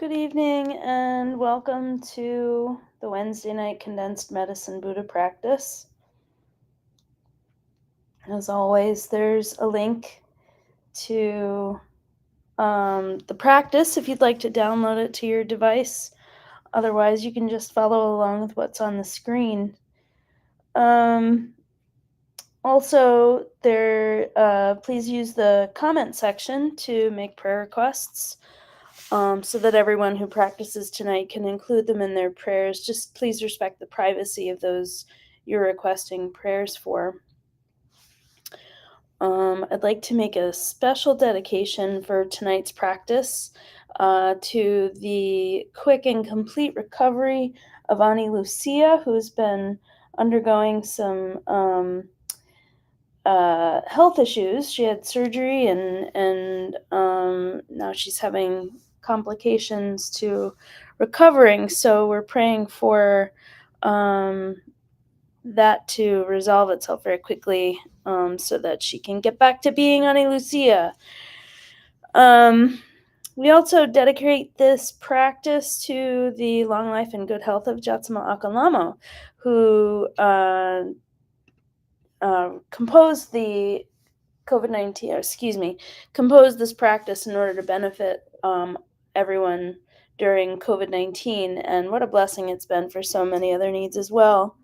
Good evening and welcome to the Wednesday night Condensed Medicine Buddha practice. As always, there's a link to the practice if you'd like to download it to your device. Otherwise, you can just follow along with what's on the screen. Also, please use the comment section to make prayer requests. So that everyone who practices tonight can include them in their prayers. Just please respect the privacy of those you're requesting prayers for. I'd like to make a special dedication for tonight's practice to the quick and complete recovery of Ani Lucia, who's been undergoing some health issues. She had surgery and now she's having complications to recovering. So we're praying for that to resolve itself very quickly so that she can get back to being Ani Lucia. We also dedicate this practice to the long life and good health of Jatsama Akalamo, who composed the composed this practice in order to benefit everyone during COVID-19, and what a blessing it's been for so many other needs as well.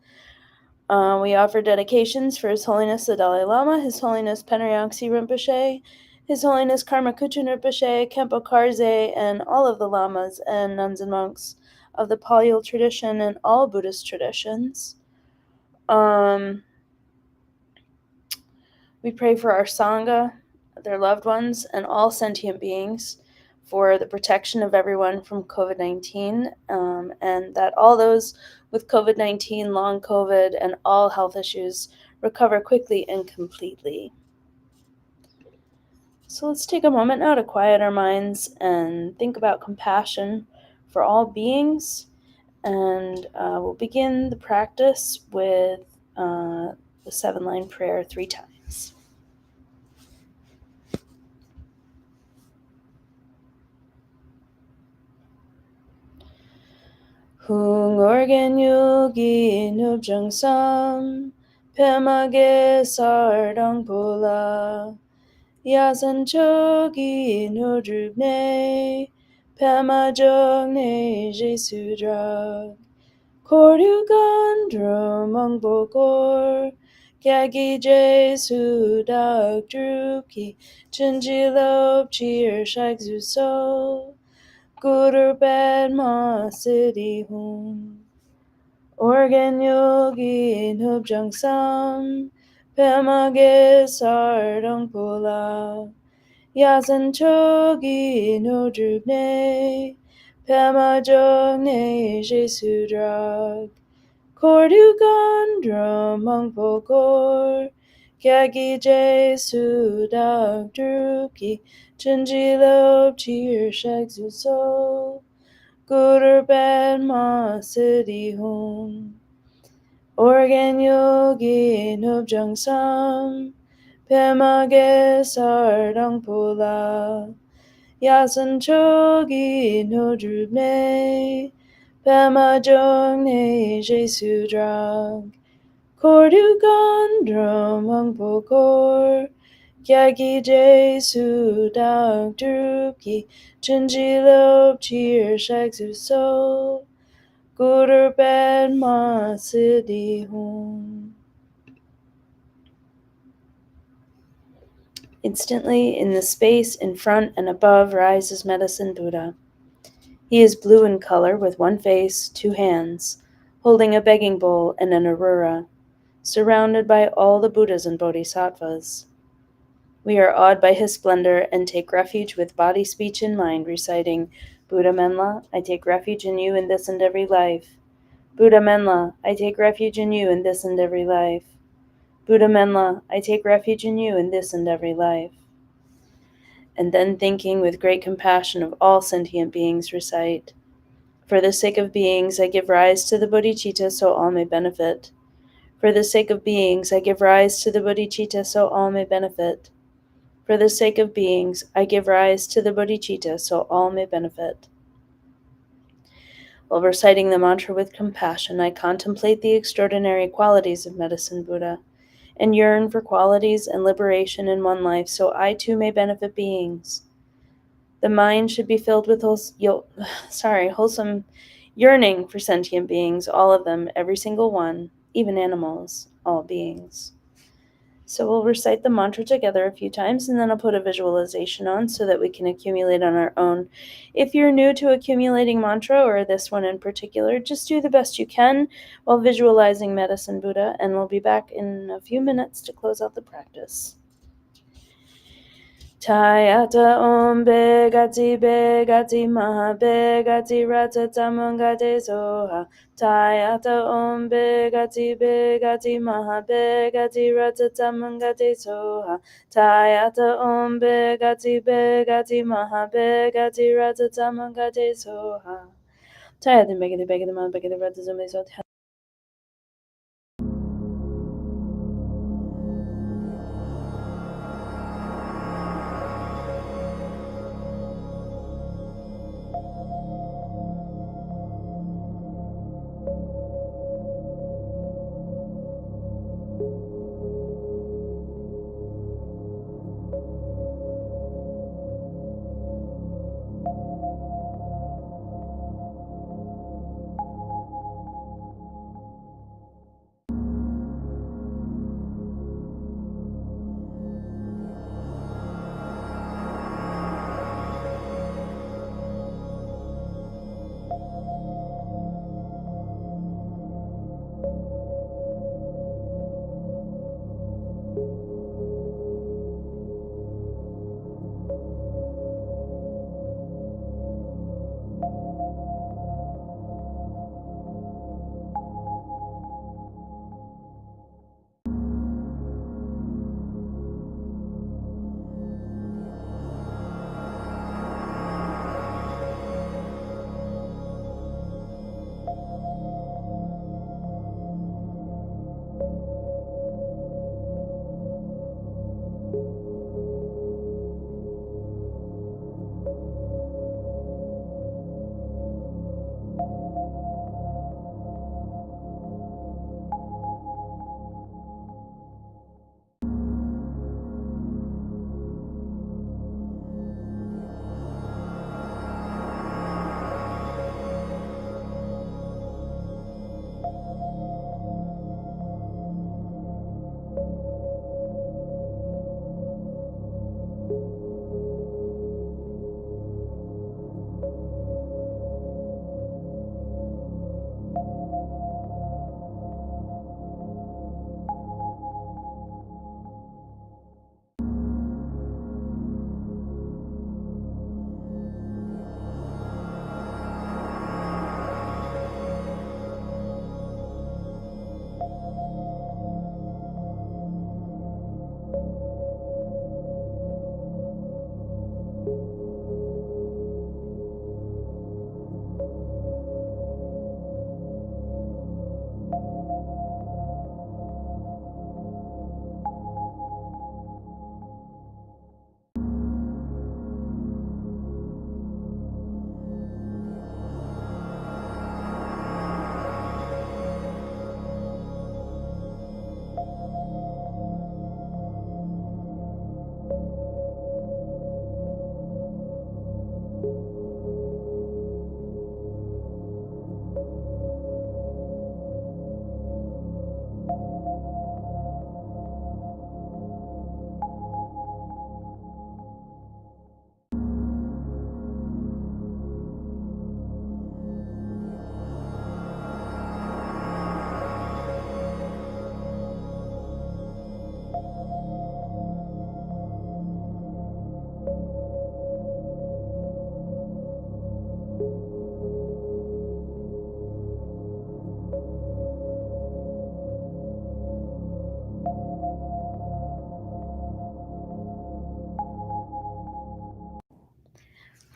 We offer dedications for His Holiness the Dalai Lama, His Holiness Penriyangsi Rinpoche, His Holiness Karma Kuchen Rinpoche, Kempo Karze, and all of the lamas and nuns and monks of the Pali tradition and all Buddhist traditions. We pray for our Sangha, their loved ones, and all sentient beings for the protection of everyone from COVID-19, and that all those with COVID-19, long COVID, and all health issues recover quickly and completely. So let's take a moment now to quiet our minds and think about compassion for all beings, and we'll begin the practice with the 7-line prayer 3 times. Hung organ yogi nubjang sam, pemage sardang pula, yasan chogi nudrubne, pema jogne jesu drag, kordu gandro mong bokor, kagi jesu dag druki, chinjilop cheer shag so. Guru Padma Siddhi Hum Organ Yogi Nubjang Sam Pemage Sardang Pula Yasan Chogi Nodrubne Pema Jogne Jesu Drag Kordu Gandra Mangpokor Kyagi Jesu Dag Druki Chinjilop Cheer Shag So Guru Padma Siddhi Hum Organ Yogi Nubjang Sam Pemage Sardang Pula Yasan Chogi Nodrubne Pema Jogne Jesu Drag Kordu Gandra Mangpokor Kyagi Jesu Dag Druki Chinjilop Cheer Shag So Guru Padma Siddhi Hum. Instantly, in the space in front and above rises Medicine Buddha. He is blue in color with one face, 2 hands, holding a begging bowl and an arura, surrounded by all the Buddhas and Bodhisattvas. We are awed by his splendor and take refuge with body, speech, and mind, reciting, Buddha Menla, I take refuge in you in this and every life. Buddha Menla, I take refuge in you in this and every life. Buddha Menla, I take refuge in you in this and every life. And then thinking with great compassion of all sentient beings, recite, For the sake of beings, I give rise to the bodhicitta so all may benefit. For the sake of beings, I give rise to the bodhicitta so all may benefit. For the sake of beings, I give rise to the bodhicitta so all may benefit. While reciting the mantra with compassion, I contemplate the extraordinary qualities of Medicine Buddha and yearn for qualities and liberation in one life so I too may benefit beings. The mind should be filled with wholesome yearning for sentient beings, all of them, every single one, even animals, all beings. So we'll recite the mantra together a few times, and then I'll put a visualization on so that we can accumulate on our own. If you're new to accumulating mantra, or this one in particular, just do the best you can while visualizing Medicine Buddha, and we'll be back in a few minutes to close out the practice. Tayata om begati maha begati rata tamangate soha. Tayata om begati maha begati rata tamangate soha. Tayata om begati maha begati rata tamangate soha. Tayata begati maha begati rata tamangate soha.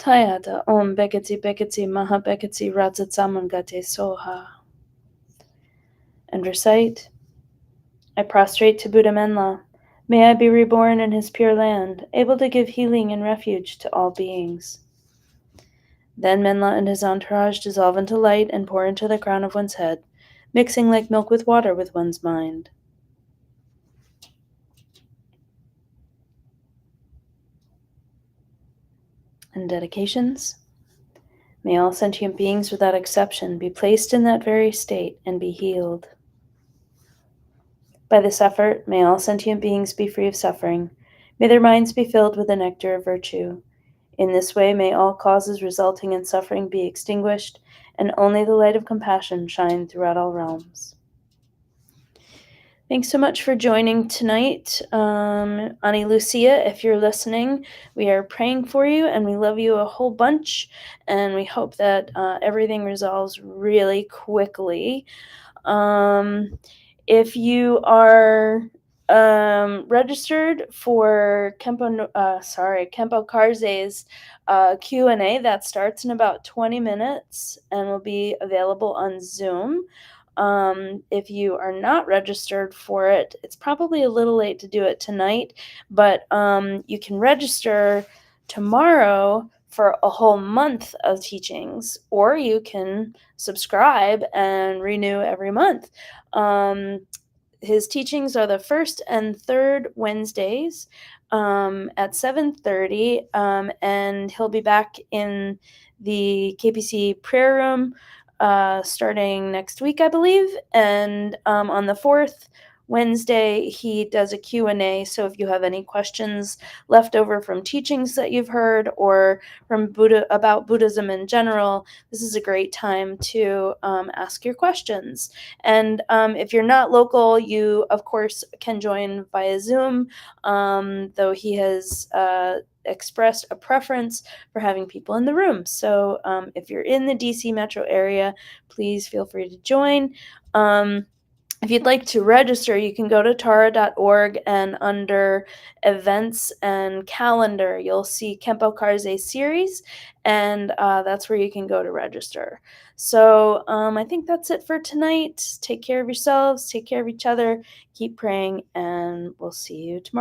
Tayata om begati maha begati rata tamangate soha. And recite, I prostrate to Buddha Menla. May I be reborn in his pure land, able to give healing and refuge to all beings. Then Menla and his entourage dissolve into light and pour into the crown of one's head, mixing like milk with water with one's mind. And dedications. May all sentient beings without exception be placed in that very state and be healed. By this effort, may all sentient beings be free of suffering. May their minds be filled with the nectar of virtue. In this way, may all causes resulting in suffering be extinguished, and only the light of compassion shine throughout all realms. Thanks so much for joining tonight. Ani Lucia, if you're listening, we are praying for you and we love you a whole bunch. And we hope that everything resolves really quickly. If you are registered for Kempo Karze's Q&A, that starts in about 20 minutes and will be available on Zoom. If you are not registered for it, it's probably a little late to do it tonight, but you can register tomorrow for a whole month of teachings, or you can subscribe and renew every month. His teachings are the first and third Wednesdays at 7:30, and he'll be back in the KPC prayer room starting next week, I believe. And on the fourth Wednesday, he does a Q&A. So if you have any questions left over from teachings that you've heard or from about Buddhism in general, this is a great time to ask your questions. And if you're not local, you, of course, can join via Zoom, though he has expressed a preference for having people in the room. So if you're in the DC metro area, please feel free to join. If you'd like to register, you can go to tara.org, and under events and calendar, you'll see Kempo Karze series, and that's where you can go to register. So I think that's it for tonight. Take care of yourselves, take care of each other, keep praying, and we'll see you tomorrow.